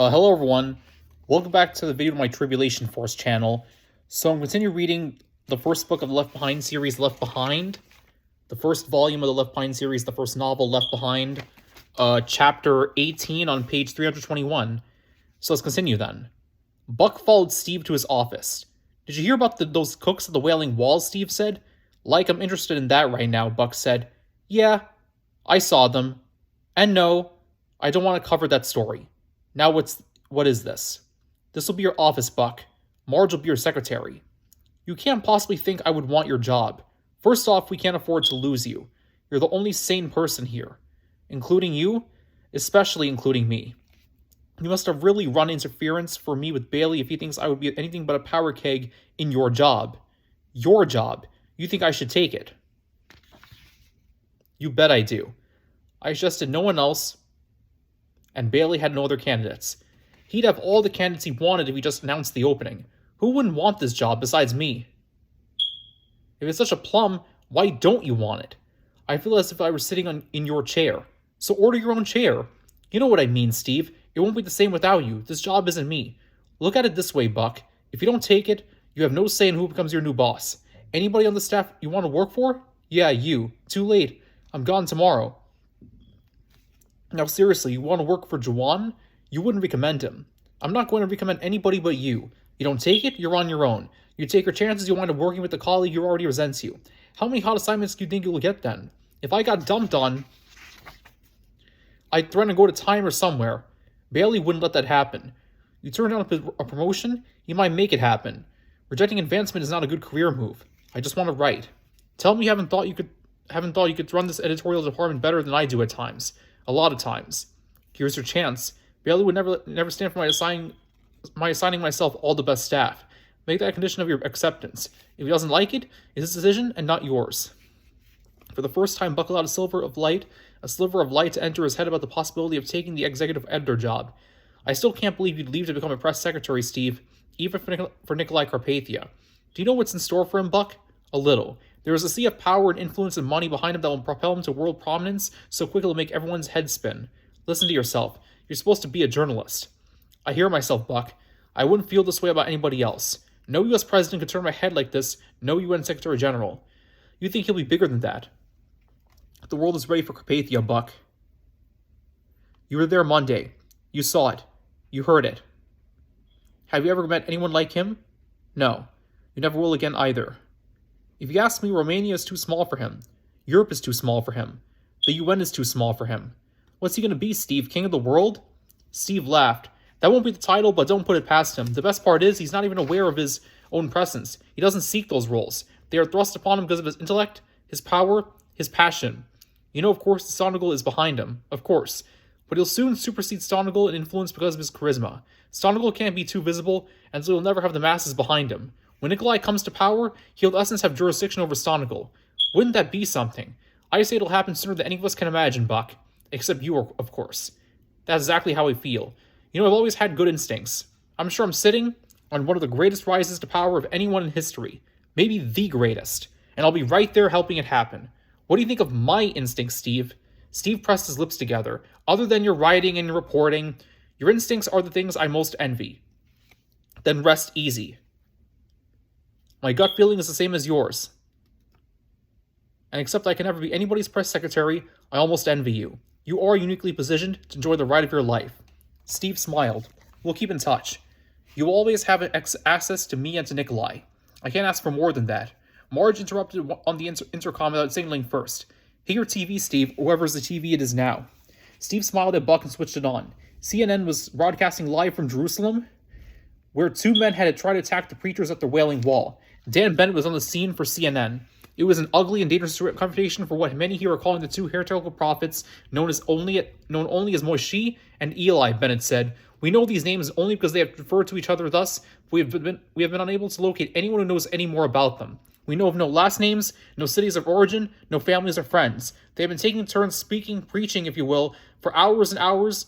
Hello everyone, welcome back to the video of my Tribulation Force channel. So I'm continuing reading the first book of the Left Behind series, Left Behind. The first volume of the Left Behind series, the first novel, Left Behind. Chapter 18 on page 321. So let's continue then. Buck followed Steve to his office. Did you hear about those cooks at the Wailing Wall, Steve said. Like, I'm interested in that right now, Buck said. Yeah, I saw them. And no, I don't want to cover that story. Now what is this? This will be your office, Buck. Marge will be your secretary. You can't possibly think I would want your job. First off, we can't afford to lose you. You're the only sane person here. Including you, especially including me. You must have really run interference for me with Bailey if he thinks I would be anything but a powder keg in your job. Your job. You think I should take it? You bet I do. I suggested no one else, and Bailey had no other candidates. He'd have all the candidates he wanted if he just announced the opening. Who wouldn't want this job besides me? If it's such a plum, why don't you want it? I feel as if I were sitting in your chair. So order your own chair. You know what I mean, Steve. It won't be the same without you. This job isn't me. Look at it this way, Buck. If you don't take it, you have no say in who becomes your new boss. Anybody on the staff you want to work for? Yeah, you. Too late. I'm gone tomorrow. Now seriously, you want to work for Juwan? You wouldn't recommend him. I'm not going to recommend anybody but you. You don't take it, you're on your own. You take your chances, you wind up working with a colleague who already resents you. How many hot assignments do you think you'll get then? If I got dumped on, I'd threaten to go to time or somewhere. Bailey wouldn't let that happen. You turn down a promotion, he might make it happen. Rejecting advancement is not a good career move. I just want to write. Tell me you haven't thought you could run this editorial department better than I do at times. A lot of times. Here's your chance. Bailey would never stand for my assigning myself all the best staff. Make that a condition of your acceptance. If he doesn't like it, it's his decision and not yours. For the first time, Buck allowed a sliver of light to enter his head about the possibility of taking the executive editor job. I still can't believe you'd leave to become a press secretary, Steve, even for Nikolai Carpathia. Do you know what's in store for him, Buck? A little. There is a sea of power and influence and money behind him that will propel him to world prominence so quick it'll make everyone's head spin. Listen to yourself. You're supposed to be a journalist. I hear myself, Buck. I wouldn't feel this way about anybody else. No U.S. president could turn my head like this. No UN Secretary General. You think he'll be bigger than that. The world is ready for Carpathia, Buck. You were there Monday. You saw it. You heard it. Have you ever met anyone like him? No. You never will again either. If you ask me, Romania is too small for him. Europe is too small for him. The UN is too small for him. What's he going to be, Steve? King of the world? Steve laughed. That won't be the title, but don't put it past him. The best part is he's not even aware of his own presence. He doesn't seek those roles. They are thrust upon him because of his intellect, his power, his passion. You know, of course, the Stonegal is behind him. Of course. But he'll soon supersede Stonegal in influence because of his charisma. Stonegal can't be too visible, and so he'll never have the masses behind him. When Nikolai comes to power, he'll in essence have jurisdiction over Stonegal. Wouldn't that be something? I say it'll happen sooner than any of us can imagine, Buck. Except you, of course. That's exactly how I feel. You know, I've always had good instincts. I'm sure I'm sitting on one of the greatest rises to power of anyone in history. Maybe the greatest. And I'll be right there helping it happen. What do you think of my instincts, Steve? Steve pressed his lips together. Other than your writing and your reporting, your instincts are the things I most envy. Then rest easy. My gut feeling is the same as yours. And except I can never be anybody's press secretary, I almost envy you. You are uniquely positioned to enjoy the ride of your life. Steve smiled. We'll keep in touch. You will always have access to me and to Nikolai. I can't ask for more than that. Marge interrupted on the intercom without signaling first. Hit your TV, Steve, or whoever's the TV it is now. Steve smiled at Buck and switched it on. CNN was broadcasting live from Jerusalem, where two men had tried to attack the preachers at the Wailing Wall. Dan Bennett was on the scene for CNN. It was an ugly and dangerous confrontation for what many here are calling the two heretical prophets, known only as Moshe and Eli, Bennett said. We know these names only because they have referred to each other thus, but we have been unable to locate anyone who knows any more about them. We know of no last names, no cities of origin, no families or friends. They have been taking turns speaking, preaching, if you will, for hours and hours,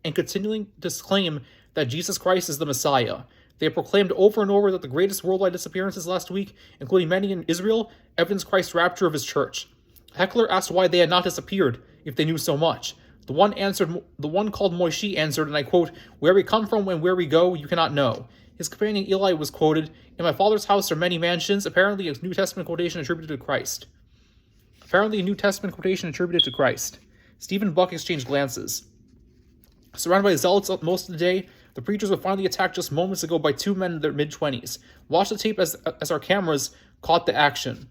and continuing to claim that Jesus Christ is the Messiah. They have proclaimed over and over that the greatest worldwide disappearances last week, including many in Israel, evidence Christ's rapture of his church. Heckler asked why they had not disappeared if they knew so much. The one called Moishi answered, and I quote, "Where we come from and where we go, you cannot know." His companion Eli was quoted, "In my father's house are many mansions," apparently a New Testament quotation attributed to Christ. Stephen Buck exchanged glances. Surrounded by zealots most of the day, the preachers were finally attacked just moments ago by two men in their mid-20s. Watch the tape as our cameras caught the action.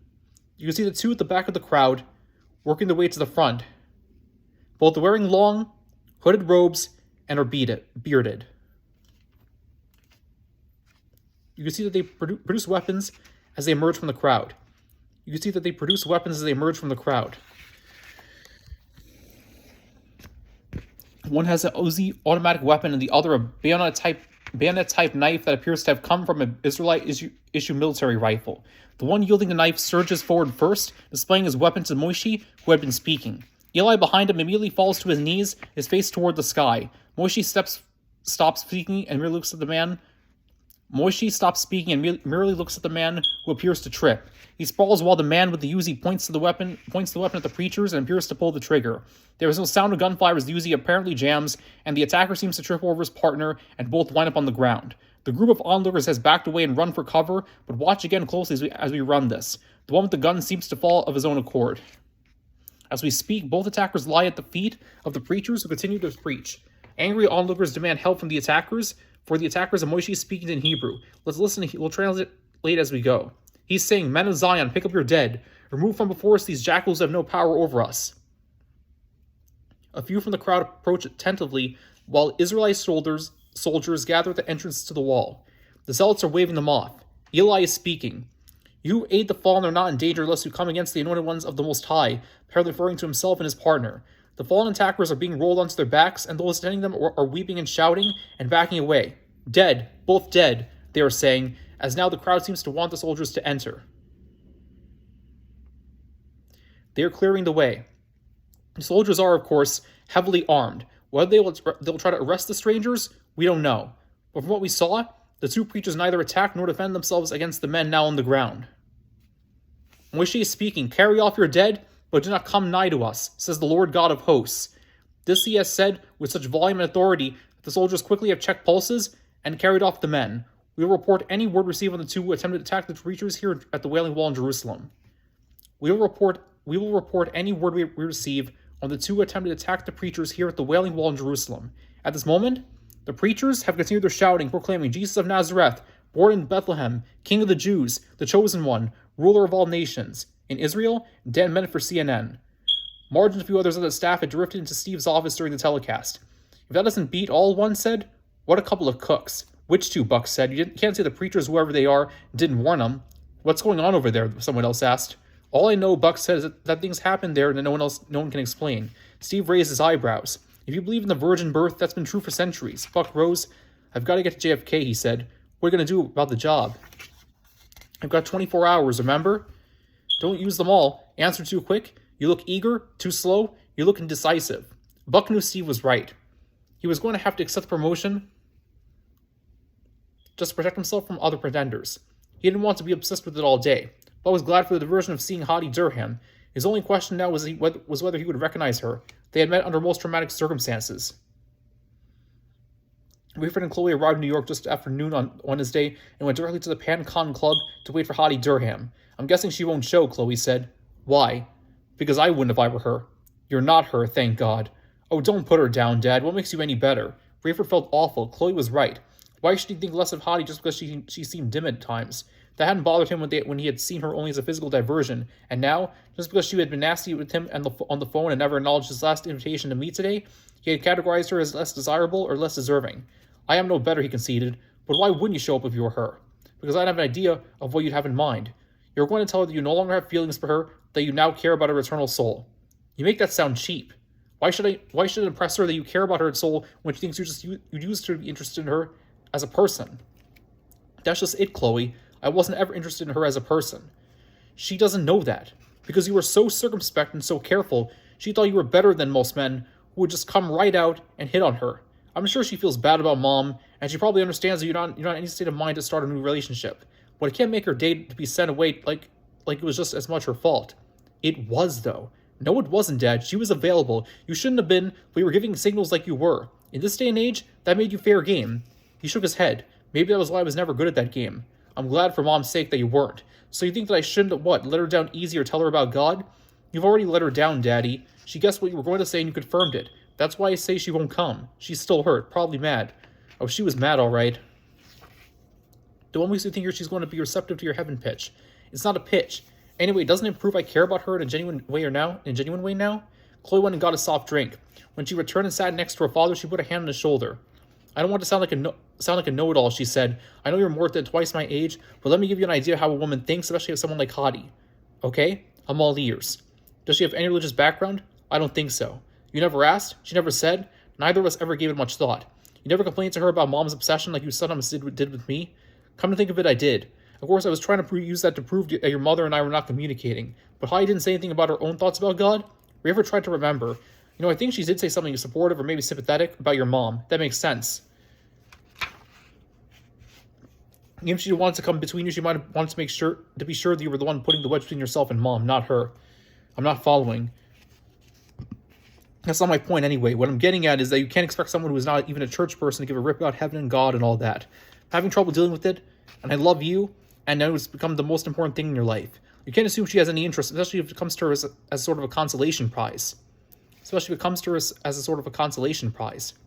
You can see the two at the back of the crowd, working their way to the front. Both are wearing long, hooded robes and are bearded. You can see that they produce weapons as they emerge from the crowd. One has an Uzi automatic weapon and the other a bayonet-type knife that appears to have come from an Israelite issue military rifle. The one yielding the knife surges forward first, displaying his weapon to Moishi, who had been speaking. Eli behind him immediately falls to his knees, his face toward the sky. Moishi stops speaking and merely looks at the man. Moishi stops speaking and merely looks at the man who appears to trip. He sprawls while the man with the Uzi points the weapon at the preachers and appears to pull the trigger. There is no sound of gunfire as the Uzi apparently jams, and the attacker seems to trip over his partner, and both wind up on the ground. The group of onlookers has backed away and run for cover, but watch again closely as we run this. The one with the gun seems to fall of his own accord. As we speak, both attackers lie at the feet of the preachers who continue to preach. Angry onlookers demand help from the attackers. For the attackers, Moishi is speaking in Hebrew. Let's listen. We'll translate as we go. He's saying, "Men of Zion, pick up your dead. Remove from before us these jackals who have no power over us." A few from the crowd approach attentively, while Israelite soldiers gather at the entrance to the wall. The zealots are waving them off. Eli is speaking. "You who aid the fallen are not in danger unless you come against the anointed ones of the Most High," apparently referring to himself and his partner. The fallen attackers are being rolled onto their backs, and those attending them are weeping and shouting and backing away. "Dead, both dead," they are saying, as now the crowd seems to want the soldiers to enter. They are clearing the way. The soldiers are, of course, heavily armed. Whether they'll try to arrest the strangers, we don't know. But from what we saw, the two preachers neither attack nor defend themselves against the men now on the ground. Moishi is speaking, "Carry off your dead, but do not come nigh to us, says the Lord God of hosts." This he has said with such volume and authority that the soldiers quickly have checked pulses and carried off the men. We will report any word received on the two who attempted to attack the preachers here at the Wailing Wall in Jerusalem. We will report any word we receive on the two who attempted to attack the preachers here at the Wailing Wall in Jerusalem. At this moment, the preachers have continued their shouting, proclaiming, "Jesus of Nazareth, born in Bethlehem, King of the Jews, the chosen one, ruler of all nations." In Israel, Dan meant for CNN. Marge and a few others of the staff had drifted into Steve's office during the telecast. "If that doesn't beat all," one said. "What a couple of cooks." "Which two?" Buck said. "You can't say the preachers, whoever they are, didn't warn them." "What's going on over there?" someone else asked. "All I know," Buck said, "is that things happen there and no one can explain." Steve raised his eyebrows. "If you believe in the virgin birth, that's been true for centuries." Buck rose. "I've got to get to JFK," he said. "What are you going to do about the job?" "I've got 24 hours, remember?" "Don't use them all. Answer too quick. You look eager, too slow. You look indecisive." Buck knew Steve was right. He was going to have to accept the promotion just to protect himself from other pretenders. He didn't want to be obsessed with it all day, but was glad for the diversion of seeing Hadi Durham. His only question now was whether he would recognize her. They had met under most traumatic circumstances. Rayford and Chloe arrived in New York just after noon on Wednesday and went directly to the PanCon Club to wait for Hadi Durham. "I'm guessing she won't show," Chloe said. "Why?" "Because I wouldn't if I were her." "You're not her, thank God." "Oh, don't put her down, Dad. What makes you any better?" Rayford felt awful. Chloe was right. Why should he think less of Hadi just because she seemed dim at times? That hadn't bothered him when he had seen her only as a physical diversion, and now, just because she had been nasty with him on the phone and never acknowledged his last invitation to meet today, he had categorized her as less desirable or less deserving. "I am no better," he conceded, "but why wouldn't you show up if you were her?" "Because I'd have an idea of what you'd have in mind. You're going to tell her that you no longer have feelings for her, that you now care about her eternal soul." "You make that sound cheap. Why should it impress her that you care about her soul when she thinks you used to be interested in her as a person?" "That's just it, Chloe. I wasn't ever interested in her as a person." "She doesn't know that. Because you were so circumspect and so careful, she thought you were better than most men who would just come right out and hit on her. I'm sure she feels bad about Mom, and she probably understands that you're not in any state of mind to start a new relationship. But it can't make her date to be sent away like it was just as much her fault." "It was, though. No, it wasn't, Dad. She was available. You shouldn't have been, but you were giving signals like you were. In this day and age, that made you fair game. He shook his head. Maybe that was why I was never good at that game. I'm glad for Mom's sake that you weren't. So you think that I shouldn't, what, let her down easy or tell her about God? You've already let her down, Daddy. She guessed what you were going to say and you confirmed it. That's why I say she won't come. She's still hurt, probably mad. Oh, she was mad, all right. The one makes you think she's going to be receptive to your heaven pitch. It's not a pitch. Anyway, doesn't it prove I care about her in a genuine way now? Chloe went and got a soft drink. When she returned and sat next to her father, she put a hand on his shoulder. I don't want to sound like a know-it-all, she said. I know you're more than twice my age, but let me give you an idea of how a woman thinks, especially of someone like Hottie. Okay? I'm all ears. Does she have any religious background? I don't think so. You never asked? She never said? Neither of us ever gave it much thought. You never complained to her about Mom's obsession like you sometimes did with me? Come to think of it, I did. Of course, I was trying to use that to prove that your mother and I were not communicating. But Hottie didn't say anything about her own thoughts about God? We ever tried to remember? You know, I think she did say something supportive or maybe sympathetic about your mom. That makes sense. Even if she wanted to come between you, she might have wanted to be sure that you were the one putting the wedge between yourself and Mom, not her. I'm not following. That's not my point anyway. What I'm getting at is that you can't expect someone who is not even a church person to give a rip about heaven and God and all that. I'm having trouble dealing with it, and I love you, and now it's become the most important thing in your life. You can't assume she has any interest, especially if it comes to her as sort of a consolation prize.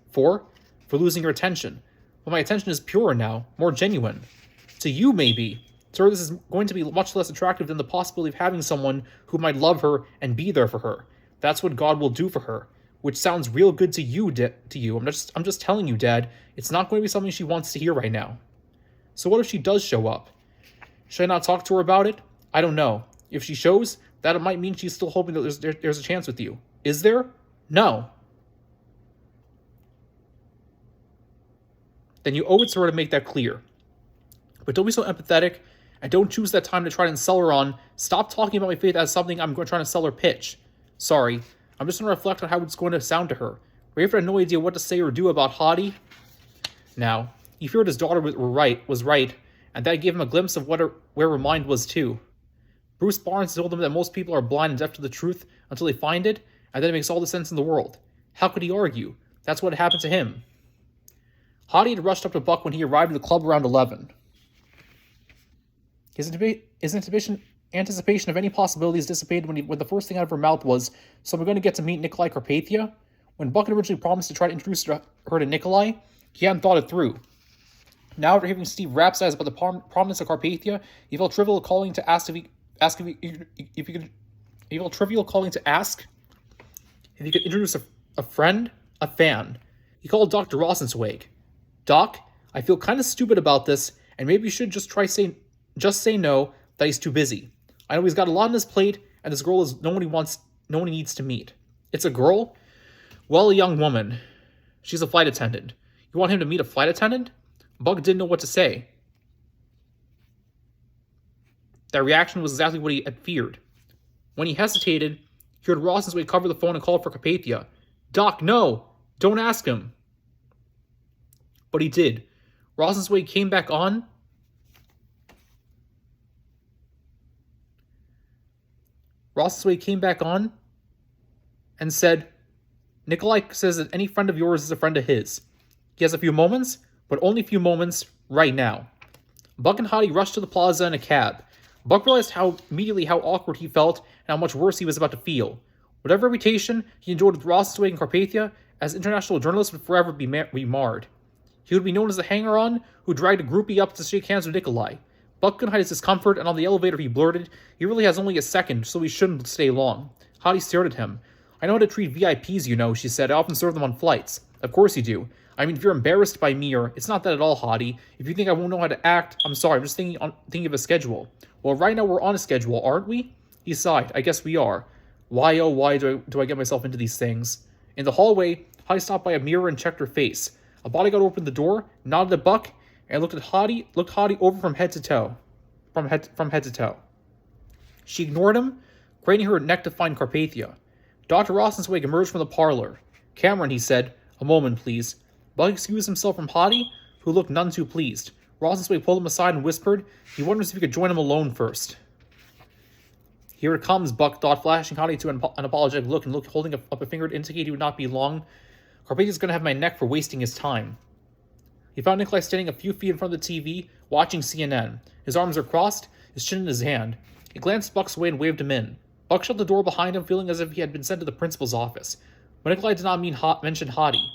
For losing your attention. But my attention is purer now, more genuine. To you, maybe. To her, this is going to be much less attractive than the possibility of having someone who might love her and be there for her. That's what God will do for her. Which sounds real good to you, I'm just telling you, Dad. It's not going to be something she wants to hear right now. So what if she does show up? Should I not talk to her about it? I don't know. If she shows, that it might mean she's still hoping that there's a chance with you. Is there? No. Then you owe it to her to make that clear. But don't be so empathetic, and don't choose that time to try and sell her on. Stop talking about my faith as something I'm going to try to sell her pitch. Sorry, I'm just going to reflect on how it's going to sound to her. Rafer had no idea what to say or do about Hottie. Now, he feared his daughter was right, and that gave him a glimpse of where her mind was too. Bruce Barnes told him that most people are blind and deaf to the truth until they find it, and then it makes all the sense in the world. How could he argue? That's what happened to him. Hottie had rushed up to Buck when he arrived at the club around 11. His anticipation of any possibilities dissipated when the first thing out of her mouth was, "So we're going to get to meet Nikolai Carpathia?" When Buck had originally promised to try to introduce her to Nikolai, he hadn't thought it through. Now, after hearing Steve rhapsodize about the prominence of Carpathia, he felt trivial calling to ask if he could introduce a friend, a fan. He called Dr. Rosenzweig. Doc, I feel kind of stupid about this, and maybe you should just say no, that he's too busy. I know he's got a lot on his plate, and this girl is no one he needs to meet. It's a girl? Well, a young woman. She's a flight attendant. You want him to meet a flight attendant? Buck didn't know what to say. That reaction was exactly what he had feared. When he hesitated, he heard Rosenzweig cover the phone and call for Carpathia. Doc, no! Don't ask him! But he did. Rosenzweig came back on. And said, Nikolai says that any friend of yours is a friend of his. He has a few moments, but only a few moments right now. Buck and Hottie rushed to the plaza in a cab. Buck realized immediately how awkward he felt and how much worse he was about to feel. Whatever reputation he enjoyed with Rosenzweig and Carpathia, as international journalists would forever be marred. He would be known as the hanger-on who dragged a groupie up to shake hands with Nikolai. Buck couldn't hide his discomfort, and on the elevator he blurted, "He really has only a second, so he shouldn't stay long." Hottie stared at him. "I know how to treat VIPs, you know," she said. "I often serve them on flights." "Of course you do. I mean, if you're embarrassed by me, or it's not that at all, Hottie. If you think I won't know how to act, I'm sorry. I'm just thinking of a schedule." "Well, right now we're on a schedule, aren't we?" He sighed. "I guess we are. Why, oh, why do I get myself into these things?" In the hallway, Hottie stopped by a mirror and checked her face. A bodyguard opened the door, nodded at Buck, and looked Hottie over from head to toe. She ignored him, craning her neck to find Carpathia. Dr. Rosenzweig emerged from the parlor. "Cameron," he said, "a moment, please." Buck excused himself from Hottie, who looked none too pleased. Rosenzweig pulled him aside and whispered he wonders if he could join him alone first. Here it comes, Buck thought, flashing Hottie to an apologetic look and holding up a finger to indicate he would not be long. Carpathia's going to have my neck for wasting his time. He found Nikolai standing a few feet in front of the TV, watching CNN. His arms are crossed, his chin in his hand. He glanced Buck's way and waved him in. Buck shut the door behind him, feeling as if he had been sent to the principal's office. But Nikolai did not mention Hottie.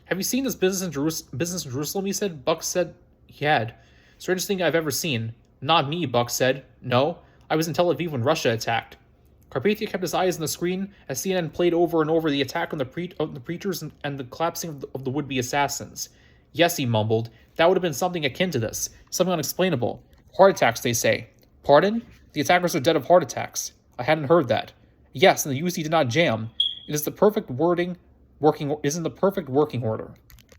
Have you seen this business in Jerusalem, he said. Buck said he had. Strangest thing I've ever seen. Not me, Buck said. No, I was in Tel Aviv when Russia attacked. Carpathia kept his eyes on the screen as CNN played over and over the attack on the preachers and the collapsing of the would-be assassins. Yes, he mumbled. That would have been something akin to this. Something unexplainable. Heart attacks, they say. Pardon? The attackers are dead of heart attacks. I hadn't heard that. Yes, and the UC did not jam. It is the perfect working order.